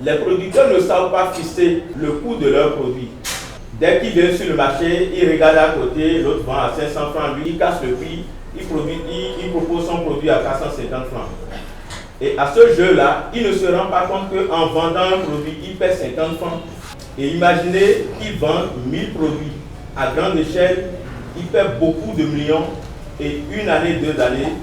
Les producteurs ne savent pas fixer le coût de leurs produits. Dès qu'ils viennent sur le marché, ils regardent à côté, l'autre vend à 500 francs, lui il casse le prix, il propose son produit à 450 francs. Et à ce jeu-là, il ne se rend pas compte qu'en vendant un produit, il perd 50 francs. Et imaginez qu'il vend 1000 produits à grande échelle, il perd beaucoup de millions et une année, 2 années,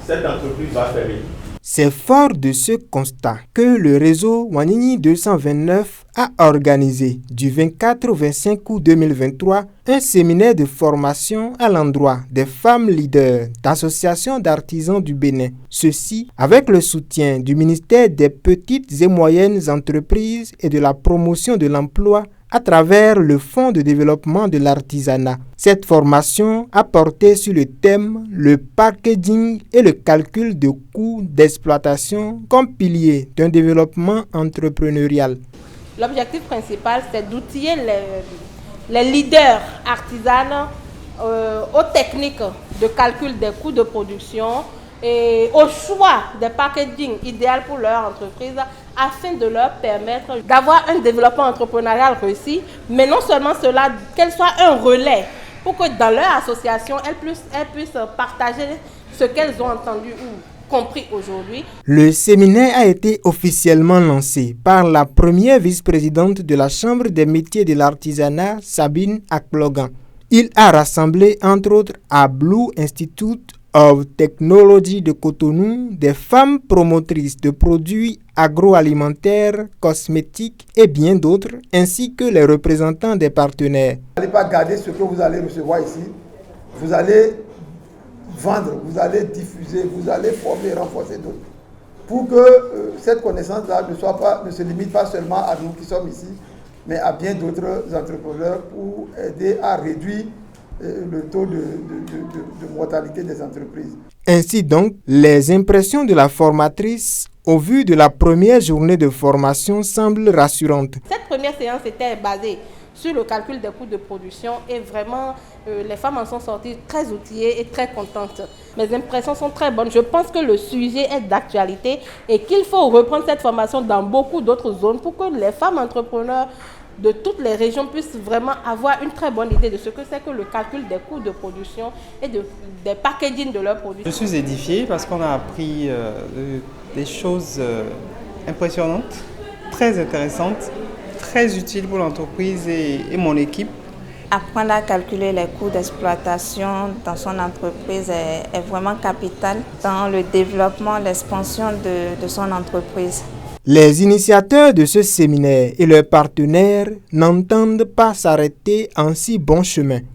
cette entreprise va fermer. C'est fort de ce constat que le réseau Wanini 229 a organisé du 24 au 25 août 2023 un séminaire de formation à l'endroit des femmes leaders d'associations d'artisans du Bénin. Ceci avec le soutien du ministère des Petites et Moyennes Entreprises et de la Promotion de l'Emploi à travers le Fonds de développement de l'artisanat. Cette formation a porté sur le thème le packaging et le calcul de coûts d'exploitation comme pilier d'un développement entrepreneurial. L'objectif principal, c'est d'outiller les leaders artisanaux aux techniques de calcul des coûts de production et au choix des packaging idéal pour leur entreprise afin de leur permettre d'avoir un développement entrepreneurial réussi, mais non seulement cela, qu'elles soient un relais pour que dans leur association, elles puissent partager ce qu'elles ont entendu ou compris aujourd'hui. Le séminaire a été officiellement lancé par la première vice-présidente de la Chambre des métiers de l'artisanat, Sabine Akplogan. Il a rassemblé entre autres à Blue Institute of Technology de Cotonou des femmes promotrices de produits agroalimentaires, cosmétiques et bien d'autres, ainsi que les représentants des partenaires. Vous n'allez pas garder ce que vous allez recevoir ici, vous allez vendre, vous allez diffuser, vous allez former, renforcer d'autres. Pour que cette connaissance-là ne se limite pas seulement à nous qui sommes ici, mais à bien d'autres entrepreneurs pour aider à réduire le taux de mortalité des entreprises. Ainsi donc, les impressions de la formatrice au vu de la première journée de formation semblent rassurantes. Cette première séance était basée sur le calcul des coûts de production et vraiment les femmes en sont sorties très outillées et très contentes. Mes impressions sont très bonnes. Je pense que le sujet est d'actualité et qu'il faut reprendre cette formation dans beaucoup d'autres zones pour que les femmes entrepreneurs de toutes les régions puissent vraiment avoir une très bonne idée de ce que c'est que le calcul des coûts de production et des packaging de leurs produits. Je suis édifié parce qu'on a appris des choses impressionnantes, très intéressantes, très utiles pour l'entreprise et mon équipe. Apprendre à calculer les coûts d'exploitation dans son entreprise est vraiment capital dans le développement, l'expansion de son entreprise. Les initiateurs de ce séminaire et leurs partenaires n'entendent pas s'arrêter en si bon chemin.